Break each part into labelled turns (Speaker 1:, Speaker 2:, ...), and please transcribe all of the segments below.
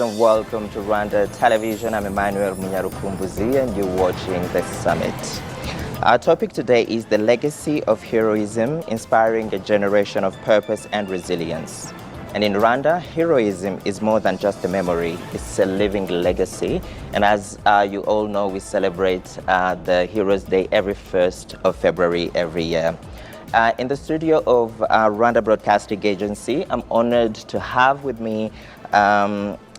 Speaker 1: and welcome to Rwanda Television. I'm Emmanuel Munyarukumbuzi and you're watching The Summit. Our topic today is the legacy of heroism, inspiring a generation of purpose and resilience. And in Rwanda, heroism is more than just a memory, it's a living legacy. And as you all know, we celebrate the Heroes Day every 1st of February every year. In the studio of Rwanda Broadcasting Agency, I'm honored to have with me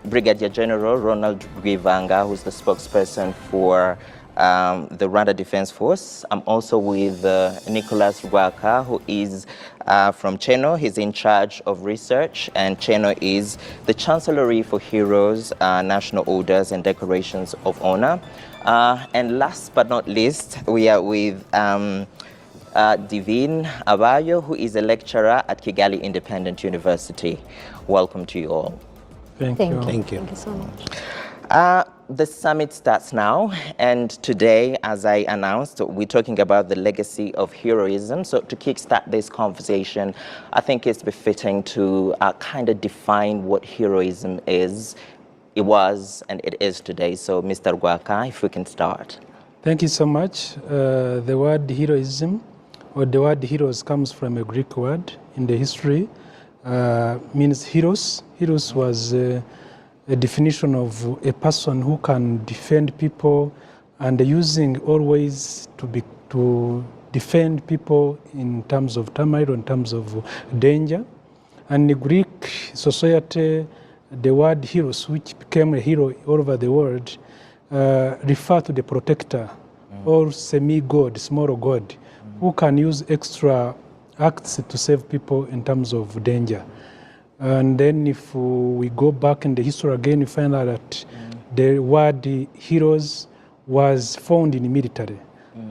Speaker 1: Brigadier General Ronald Rwivanga, who's the spokesperson for the Rwanda Defense Force. I'm also with Nicholas Rwaka, who is from Cheno. He's in charge of research, and Cheno is the Chancellery for Heroes, National Orders and Decorations of Honor. And last but not least, we are with Divine Abayo, who is a lecturer at Kigali Independent University. Welcome to you all.
Speaker 2: Thank you.
Speaker 3: Thank you so much.
Speaker 1: The summit starts now, and today, as I announced, we're talking about the legacy of heroism. So to kickstart this conversation, I think it's befitting to kind of define what heroism is, it was, and it is today. So Mr. Rwaka, if we can start.
Speaker 2: Thank you so much. The word heroism, or the word heroes, comes from a Greek word in the history, means heroes. Heroes was a definition of a person who can defend people and using always to defend people in terms of turmoil, in terms of danger. And in Greek society, the word heroes, which became a hero all over the world, refer to the protector or semi-god, small god, who can use extra acts to save people in terms of danger. And then if we go back in the history again, we find out that the word heroes was found in the military.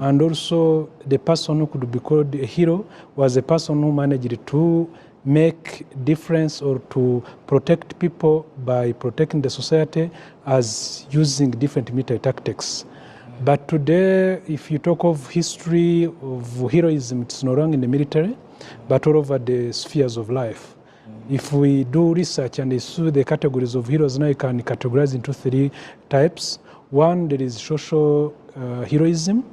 Speaker 2: And also the person who could be called a hero was a person who managed to make difference or to protect people by protecting the society as using different military tactics. But today, if you talk of history of heroism, it's no longer in the military, but all over the spheres of life. If we do research and see the categories of heroes, now you can categorize into 3 types. One, there is social heroism.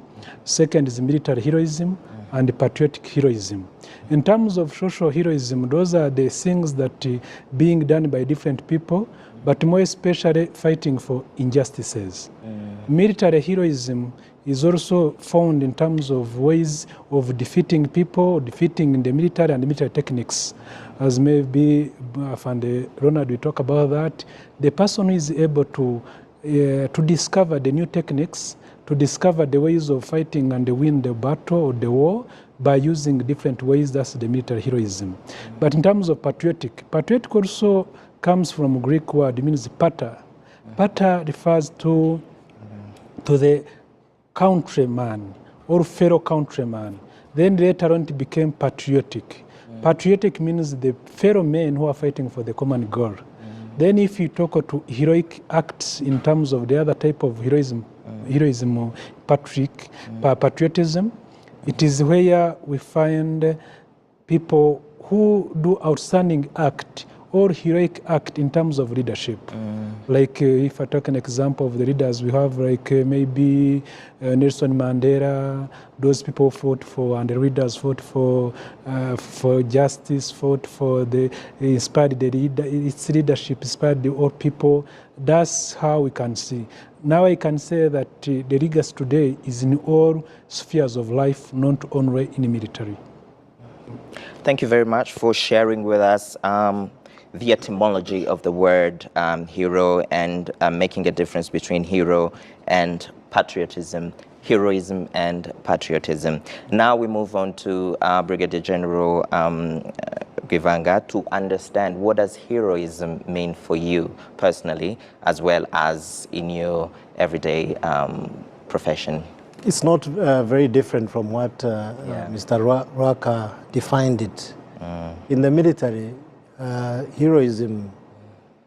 Speaker 2: Second is military heroism, and patriotic heroism. In terms of social heroism, those are the things that being done by different people, but more especially fighting for injustices. Military heroism is also found in terms of ways of defeating people, defeating the military and the military techniques. As maybe Ronald will talk about that. The person who is able to discover the new techniques, to discover the ways of fighting and win the battle or the war by using different ways, that's the military heroism. But in terms of patriotic also comes from a Greek word, it means pater. Pater refers to the countryman or fellow countryman. Then later on it became patriotic. Patriotic means the fellow men who are fighting for the common goal. Then if you talk to heroic acts in terms of the other type of heroism or patriotism, it is where we find people who do outstanding act or heroic act in terms of leadership. Like if I talk an example of the leaders, we have like maybe Nelson Mandela, those people fought for, and the leaders fought for justice, fought for inspired its leadership, inspired the old people. That's how we can see. Now I can say that the legacy today is in all spheres of life, not only in the military.
Speaker 1: Thank you very much for sharing with us the etymology of the word hero and making a difference between hero and patriotism, heroism and patriotism. Now we move on to Brigadier General Rwivanga to understand what does heroism mean for you personally, as well as in your everyday profession.
Speaker 3: It's not very different from what Mr. Rwaka defined it. In the military, heroism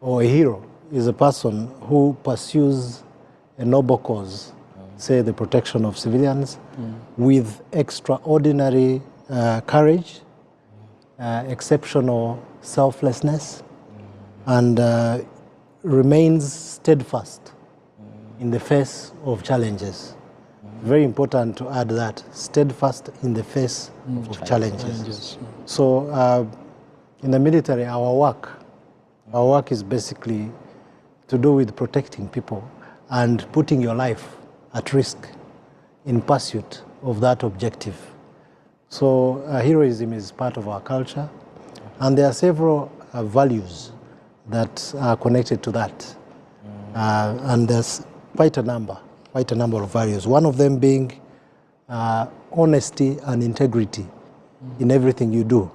Speaker 3: or a hero is a person who pursues a noble cause, say the protection of civilians, with extraordinary courage, exceptional selflessness, and remains steadfast in the face of challenges. Very important to add that, steadfast in the face of challenges. So in the military, our work is basically to do with protecting people and putting your life at risk in pursuit of that objective. So heroism is part of our culture, and there are several values that are connected to that. And there's quite a number of values. One of them being honesty and integrity in everything you do,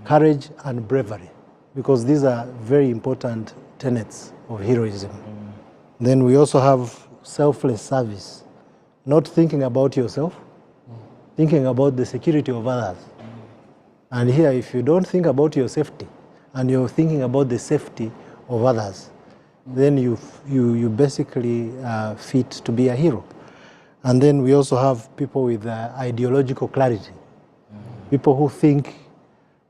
Speaker 3: courage and bravery, because these are very important tenets of heroism. Then we also have selfless service, not thinking about yourself, thinking about the security of others. And here, if you don't think about your safety and you're thinking about the safety of others, then you basically fit to be a hero. And then we also have people with ideological clarity, people who think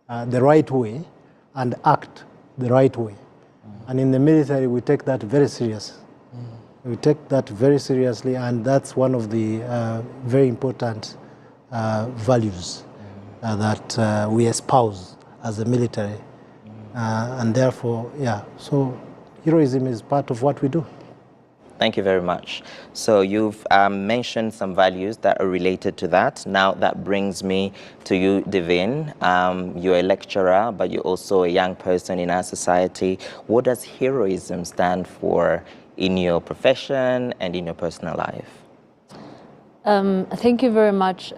Speaker 3: the right way and act the right way. And in the military, we take that very serious. We take that very seriously, and that's one of the very important values that we espouse as a military. And therefore, so heroism is part of what we do.
Speaker 1: Thank you very much. So you've mentioned some values that are related to that. Now that brings me to you, Divine. You're a lecturer, but you're also a young person in our society. What does heroism stand for in your profession and in your personal life?
Speaker 4: Thank you very much.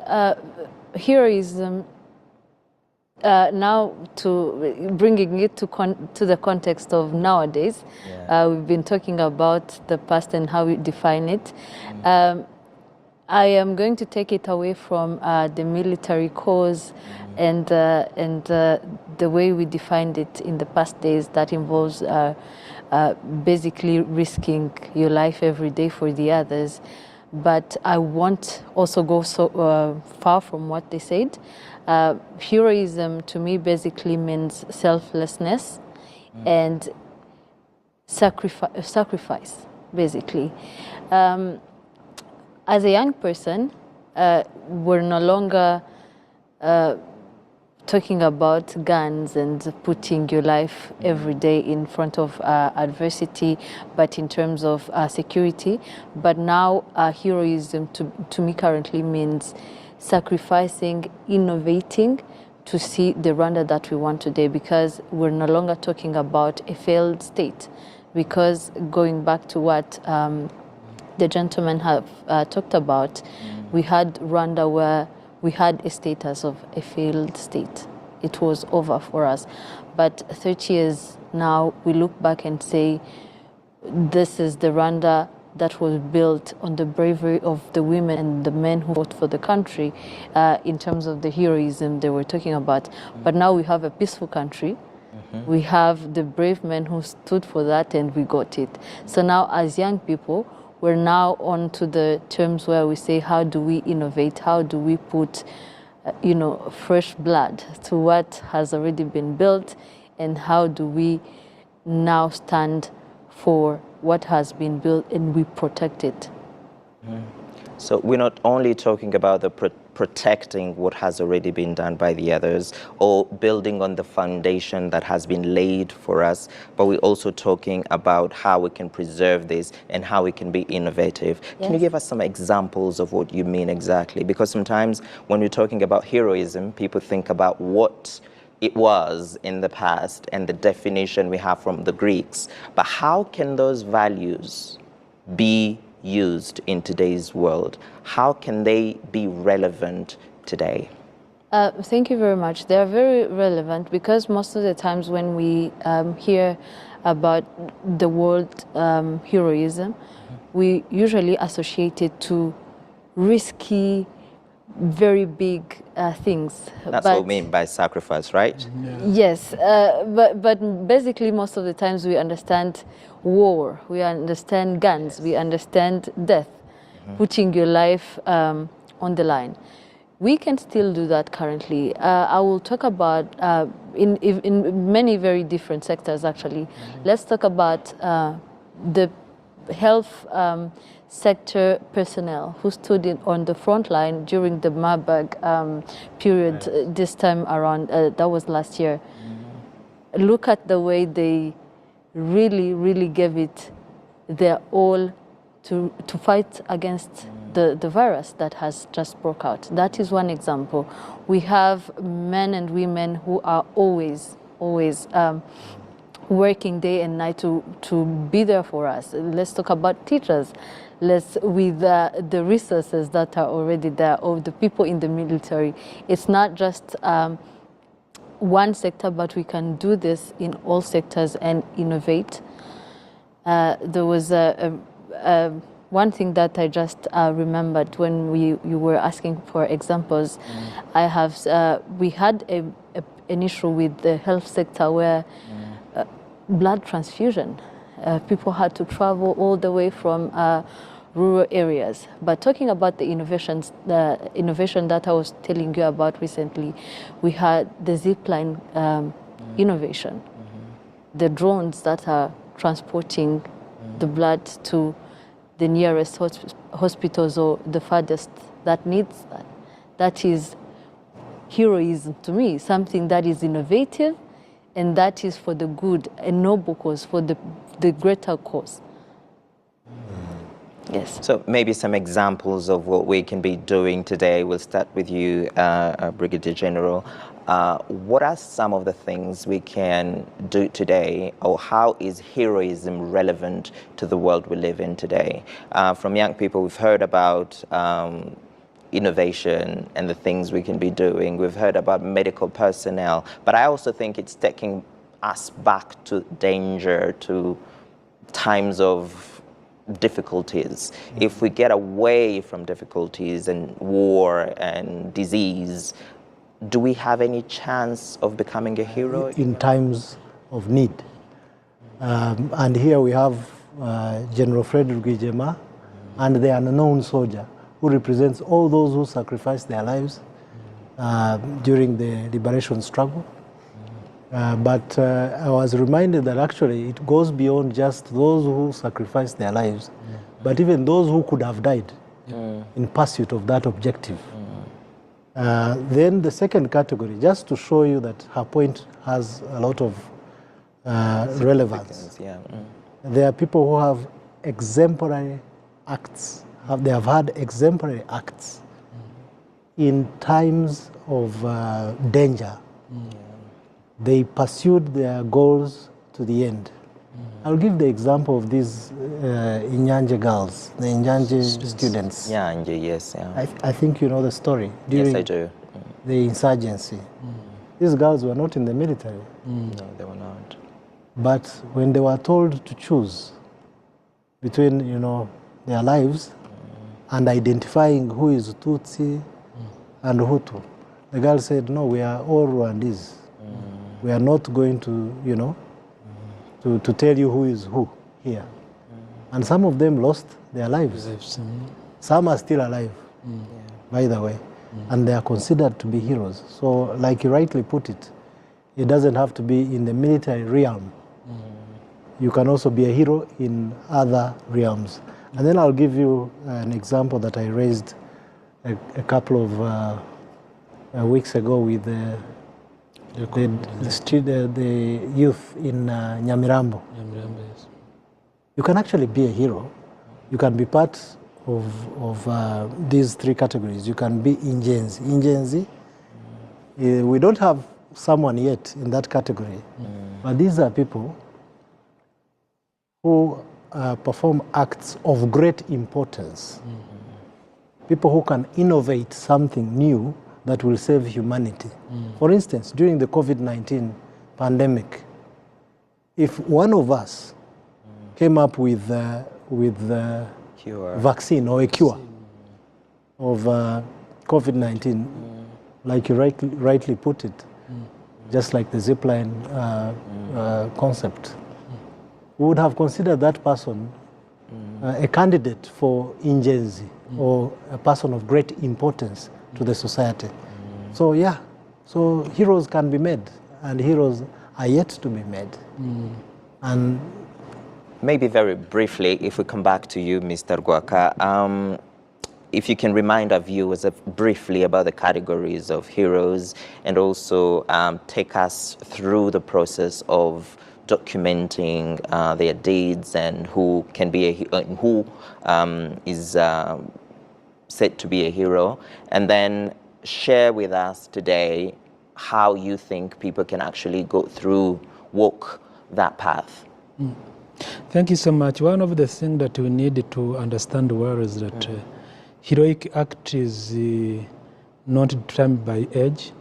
Speaker 4: Heroism, now to bringing it to the context of nowadays, we've been talking about the past and how we define it. I am going to take it away from the military cause and the way we defined it in the past days. That involves basically risking your life every day for the others. But I won't also go so far from what they said. Heroism to me basically means selflessness and sacrifice, basically. As a young person, we're no longer talking about guns and putting your life every day in front of adversity, but in terms of security. But now heroism to me currently means sacrificing, innovating to see the Rwanda that we want today, because we're no longer talking about a failed state. Because going back to what the gentlemen have talked about, we had Rwanda where we had a status of a failed state. It was over for us. But 30 years now, we look back and say, this is the Rwanda that was built on the bravery of the women and the men who fought for the country in terms of the heroism they were talking about. But now we have a peaceful country. We have the brave men who stood for that, and we got it. So now as young people, we're now on to the terms where we say, how do we innovate? How do we put fresh blood to what has already been built? And how do we now stand for what has been built and we protect it?
Speaker 1: So we're not only talking about the protecting what has already been done by the others or building on the foundation that has been laid for us, but we're also talking about how we can preserve this and how we can be innovative. Yes. Can you give us some examples of what you mean exactly? Because sometimes when we're talking about heroism, people think about what it was in the past and the definition we have from the Greeks. But how can those values be used in today's world? How can they be relevant today?
Speaker 4: Thank you very much. They are very relevant because most of the times when we hear about the word heroism, we usually associate it to risky, very big things.
Speaker 1: That's what we mean by sacrifice, right?
Speaker 4: Yes, but basically most of the times we understand war, we understand guns, we understand death, putting your life on the line. We can still do that currently. I will talk about in many very different sectors actually. Let's talk about the health sector personnel who stood on the front line during the Marburg period this time around. That was last year. Look at the way they really gave it their all to fight against the virus that has just broke out. That is one example. We have men and women who are always working day and night to be there for us. Let's talk about teachers. With the resources that are already there, or the people in the military. It's not just one sector, but we can do this in all sectors and innovate. There was one thing that I just remembered when you were asking for examples. We had an issue with the health sector where blood transfusion. People had to travel all the way from rural areas. But talking about the innovation that I was telling you about recently, we had the zipline innovation, the drones that are transporting the blood to the nearest hospitals or the farthest that needs that. That is heroism to me, something that is innovative and that is for the good, a noble cause, for the greater cause. Yes.
Speaker 1: So maybe some examples of what we can be doing today. We'll start with you, Brigadier General. What are some of the things we can do today, or how is heroism relevant to the world we live in today? From young people, we've heard about innovation and the things we can be doing. We've heard about medical personnel, but I also think it's taking us back to danger, to times of difficulties. If we get away from difficulties and war and disease, do we have any chance of becoming a hero?
Speaker 3: In times of need. And here we have General Frederick Rwigema and the unknown soldier who represents all those who sacrificed their lives during the liberation struggle. But I was reminded that actually it goes beyond just those who sacrificed their lives, but even those who could have died in pursuit of that objective. Then the second category, just to show you that her point has a lot of relevance. There are people who have exemplary acts, they have had exemplary acts in times of danger. They pursued their goals to the end. I'll give the example of these Inyanje girls, the Inyanje students.
Speaker 1: Inyanje, yes. Yeah.
Speaker 3: I think you know the story.
Speaker 1: Yes, I do.
Speaker 3: The insurgency. These girls were not in the military.
Speaker 1: No, they were not.
Speaker 3: But when they were told to choose between, their lives and identifying who is Tutsi and Hutu, the girl said, no, we are all Rwandese. We are not going to, to tell you who is who here. And some of them lost their lives. Some are still alive, by the way. And they are considered to be heroes. So, like you rightly put it, it doesn't have to be in the military realm. You can also be a hero in other realms. And then I'll give you an example that I raised a couple of weeks ago with the youth in Nyamirambo.
Speaker 2: Yes.
Speaker 3: You can actually be a hero. You can be part of these three categories. You can be ingenzi. Ingenzi, we don't have someone yet in that category, but these are people who perform acts of great importance. People who can innovate something new that will save humanity. For instance, during the COVID-19 pandemic, if one of us came up with the vaccine or a cure of COVID-19, like you rightly put it, just like the zipline concept, we would have considered that person a candidate for ingenzi or a person of great importance to the society. So yeah, so heroes can be made, and heroes are yet to be made. And
Speaker 1: maybe very briefly, if we come back to you, Mr. Gwaka, if you can remind our viewers briefly about the categories of heroes, and also take us through the process of documenting their deeds and who can be who is said to be a hero, and then share with us today how you think people can actually walk that path.
Speaker 2: Thank you so much. One of the things that we need to understand well is that heroic act is not determined by age,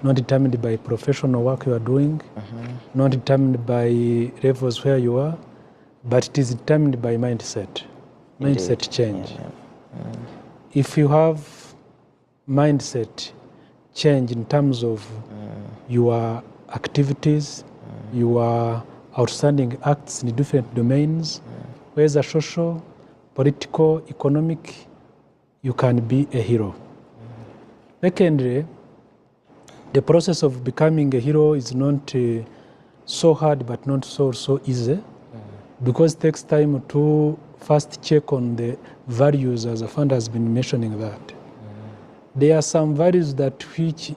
Speaker 2: not determined by professional work you are doing, not determined by levels where you are, but it is determined by mindset change. If you have mindset change in terms of your activities, your outstanding acts in different domains, whether social, political, economic, you can be a hero. Secondly, the process of becoming a hero is not so hard but not so easy, because it takes time to first check on the values, as a founder has been mentioning that. There are some values that which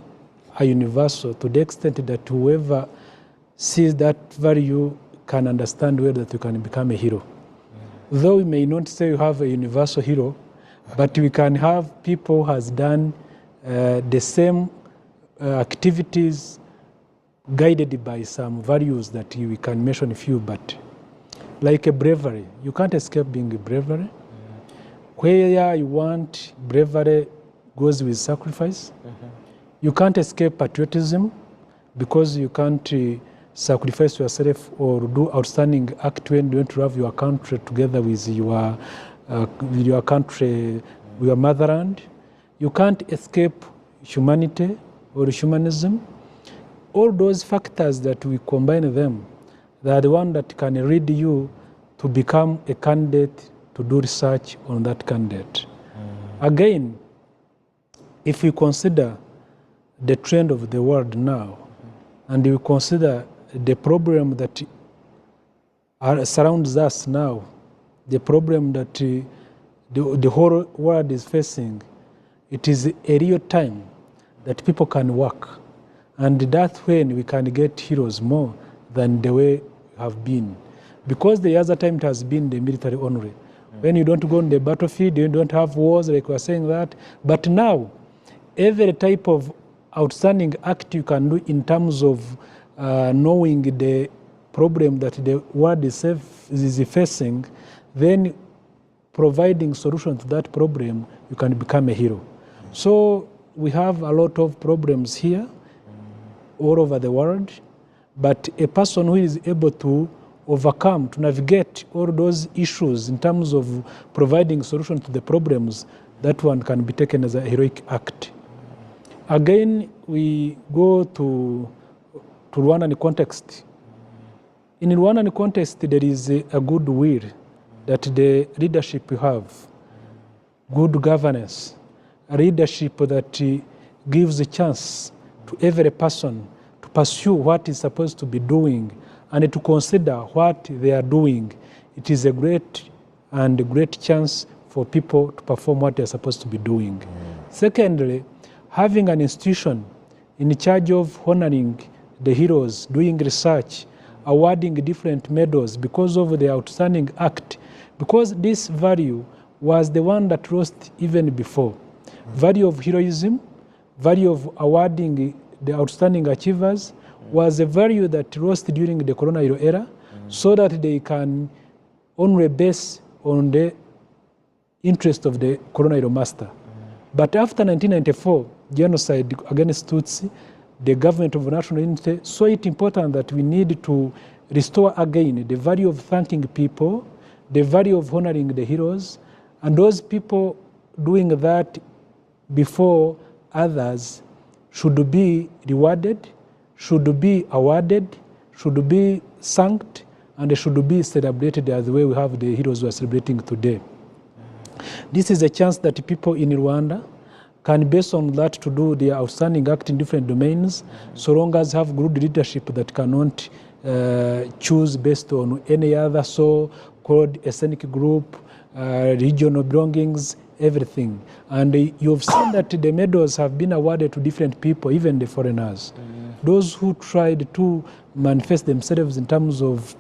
Speaker 2: are universal to the extent that whoever sees that value can understand well that you can become a hero. Though we may not say you have a universal hero, but we can have people who has done the same activities guided by some values that we can mention a few, but like a bravery, you can't escape being a bravery. Where you want bravery goes with sacrifice. You can't escape patriotism, because you can't sacrifice yourself or do outstanding act when you want to have your country together with your country, your motherland. You can't escape humanity or humanism. All those factors that we combine them, they are the one that can lead you to become a candidate, to do research on that candidate. Again, if we consider the trend of the world now, and we consider the problem that surrounds us now, the problem that the whole world is facing, it is a real time that people can work. And that's when we can get heroes more than the way we have been. Because the other time it has been the military only. When you don't go on the battlefield, you don't have wars, like we are saying that. But now, every type of outstanding act you can do in terms of knowing the problem that the world is facing, then providing solution to that problem, you can become a hero. So we have a lot of problems here, all over the world, but a person who is able to overcome, to navigate all those issues in terms of providing solution to the problems, that one can be taken as a heroic act. Again, we go to Rwandan context. In Rwandan context, there is a good will that the leadership have, good governance, a leadership that gives a chance to every person to pursue what is supposed to be doing and to consider what they are doing. It is a great chance for people to perform what they are supposed to be doing. Secondly, having an institution in charge of honoring the heroes, doing research, awarding different medals because of the outstanding act, because this value was the one that lost even before. Value of heroism, value of awarding the outstanding achievers was a value that lost during the colonial era, so that they can only base on the interest of the colonial master. But after 1994, genocide against Tutsi, the government of national unity saw it important that we need to restore again the value of thanking people, the value of honoring the heroes, and those people doing that before others should be rewarded, should be awarded, should be thanked, and they should be celebrated as the way we have the heroes who are celebrating today. This is a chance that people in Rwanda can based on that to do their outstanding act in different domains, so long as have good leadership that cannot choose based on any other so-called ethnic group, regional belongings, everything. And you've seen that the medals have been awarded to different people, even the foreigners. Those who tried to manifest themselves in terms of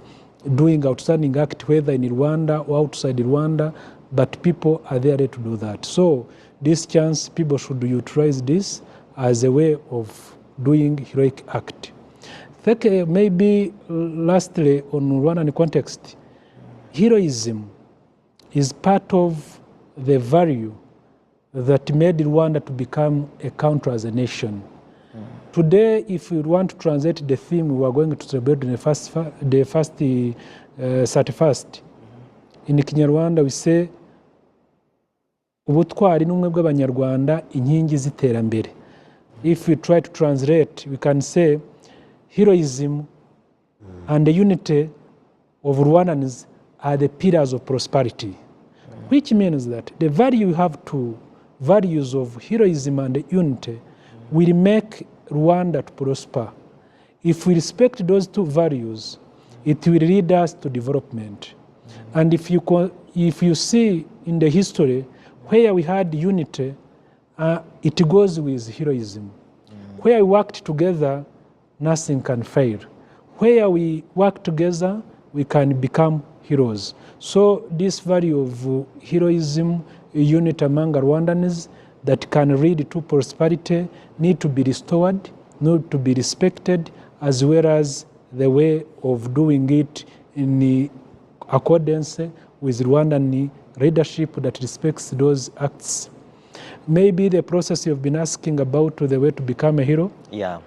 Speaker 2: doing outstanding act, whether in Rwanda or outside Rwanda, but people are there to do that. So this chance, people should utilize this as a way of doing heroic act. Maybe lastly, on Rwandan context, heroism is part of the value that made Rwanda to become a country as a nation. Today, if we want to translate the theme we are going to celebrate the first 31st, in Kinyarwanda we say, ubutwari n'ubumwe bw'Abanyarwanda inkingi z'iterambere. If we try to translate, we can say, heroism and the unity of Rwandans are the pillars of prosperity, which means that the value we have to values of heroism and unity will make Rwanda to prosper. If we respect those two values, it will lead us to development. And if you see in the history where we had unity, it goes with heroism. Where we worked together, nothing can fail. Where we work together, we can become heroes. So this value of heroism, unity among Rwandans that can lead to prosperity need to be restored, need to be respected, as well as the way of doing it in accordance with Rwandan leadership that respects those acts. Maybe the process you've been asking about the way to become a hero.
Speaker 1: Yeah.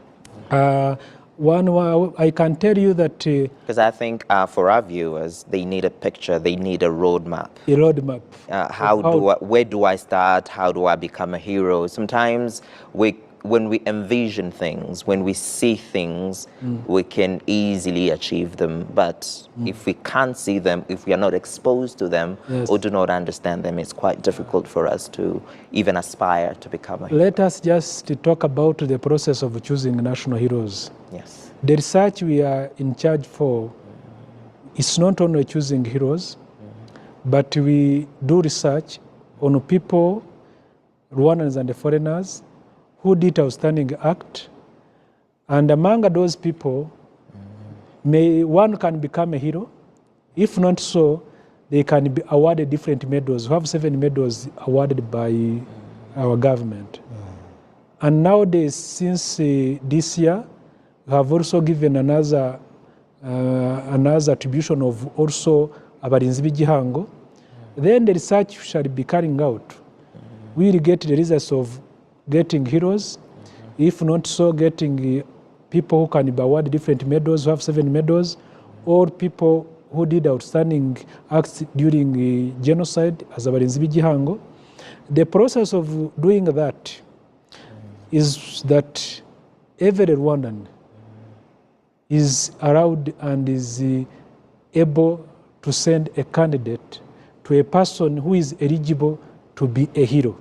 Speaker 2: I can tell you that...
Speaker 1: Because I think for our viewers, they need a picture, they need a roadmap.
Speaker 2: A roadmap.
Speaker 1: Where do I start? How do I become a hero? Sometimes when we envision things, when we see things, we can easily achieve them. But if we can't see them, if we are not exposed to them,
Speaker 2: yes,
Speaker 1: or do not understand them, it's quite difficult for us to even aspire to become a hero.
Speaker 2: Let us just talk about the process of choosing national heroes.
Speaker 1: Yes.
Speaker 2: The research we are in charge for is not only choosing heroes, but we do research on people, Rwandans and the foreigners, who did outstanding act, and among those people, one can become a hero. If not so, they can be awarded different medals. We have 7 medals awarded by our government. And nowadays, since this year, we have also given another attribution of also abarinzi b'igihango. Then the research shall be carrying out. We will get the results of getting heroes, if not so, getting people who can be awarded different medals, who have 7 medals, or people who did outstanding acts during the genocide as abarinzi b'igihango. The process of doing that is that every Rwandan is allowed and is able to send a candidate to a person who is eligible to be a hero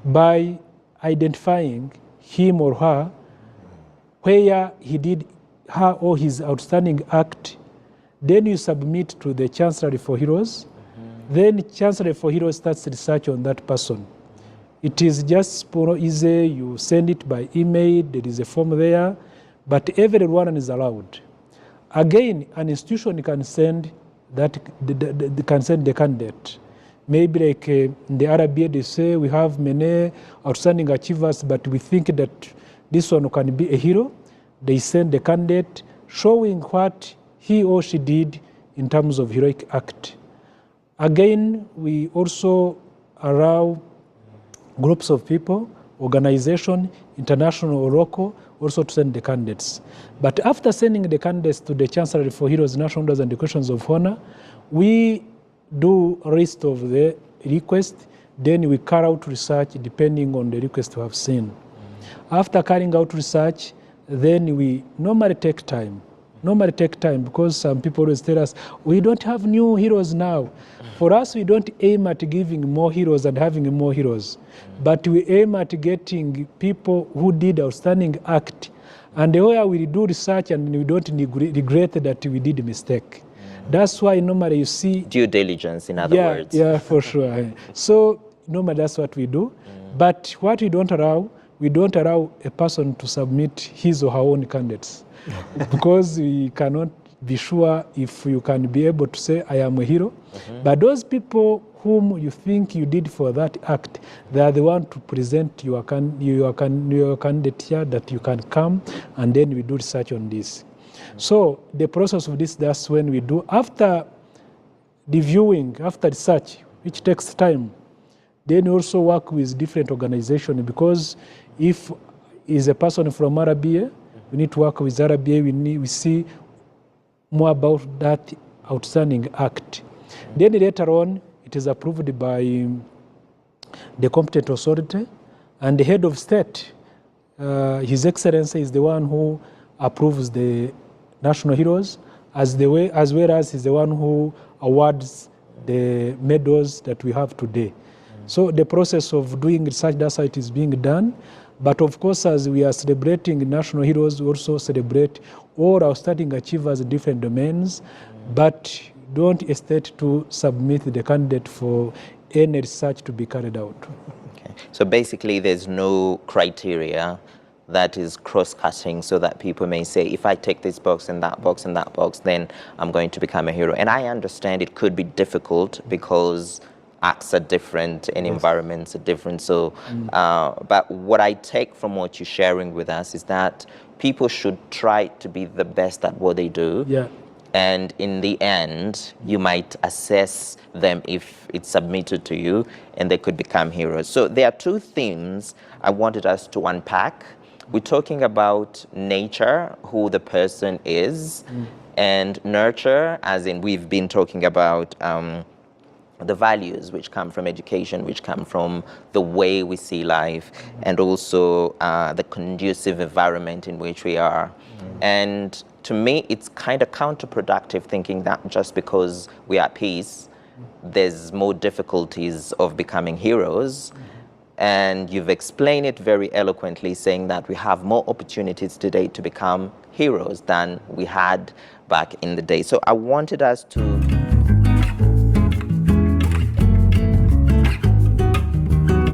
Speaker 2: by identifying him or her where he did her or his outstanding act. Then you submit to the Chancellery for Heroes. Then Chancellery for Heroes starts research on that person. It is just easy, you send it by email, there is a form there, but everyone is allowed. Again, an institution can send the candidate. Maybe like in the RBA, they say we have many outstanding achievers, but we think that this one can be a hero. They send the candidate showing what he or she did in terms of heroic act. Again, we also allow groups of people, organization, international or local, also to send the candidates. But after sending the candidates to the Chancellery for Heroes, National Honors and Decorations of Honor, we do a list of the request, then we carry out research depending on the request we have seen. After carrying out research, then we normally take time normally take time, because some people always tell us, we don't have new heroes now. For us, we don't aim at giving more heroes and having more heroes, but we aim at getting people who did outstanding act, and where we do research and we don't regret that we did a mistake. That's why normally you see...
Speaker 1: Due diligence, in other words.
Speaker 2: Yeah, for sure. So normally that's what we do. But what we don't allow a person to submit his or her own candidates. Because we cannot be sure if you can be able to say, I am a hero. But those people whom you think you did for that act, they are the one to present your candidate here, that you can come, and then we do research on this. So the process of this, that's when we do, after reviewing, after research, which takes time, then we also work with different organizations, because if is a person from RBA, we need to work with RBA, we see more about that outstanding act. Then later on, it is approved by the competent authority, and the head of state, His Excellency, is the one who approves the national heroes, as well as is the one who awards the medals that we have today. So the process of doing research, that's how it is being done. But of course, as we are celebrating national heroes, we also celebrate all our outstanding achievers in different domains, but don't hesitate to submit the candidate for any research to be carried out.
Speaker 1: Okay. So basically, there's no criteria that is cross-cutting, so that people may say, if I take this box and that box and that box, then I'm going to become a hero. And I understand it could be difficult because acts are different and environments are different. So, but what I take from what you're sharing with us is that people should try to be the best at what they do.
Speaker 2: Yeah.
Speaker 1: And in the end, you might assess them if it's submitted to you, and they could become heroes. So there are two themes I wanted us to unpack. We're talking about nature, who the person is, and nurture, as in we've been talking about the values which come from education, which come from the way we see life, and also the conducive environment in which we are. And to me, it's kind of counterproductive thinking that just because we are at peace, there's more difficulties of becoming heroes. And you've explained it very eloquently, saying that we have more opportunities today to become heroes than we had back in the day. So I wanted us to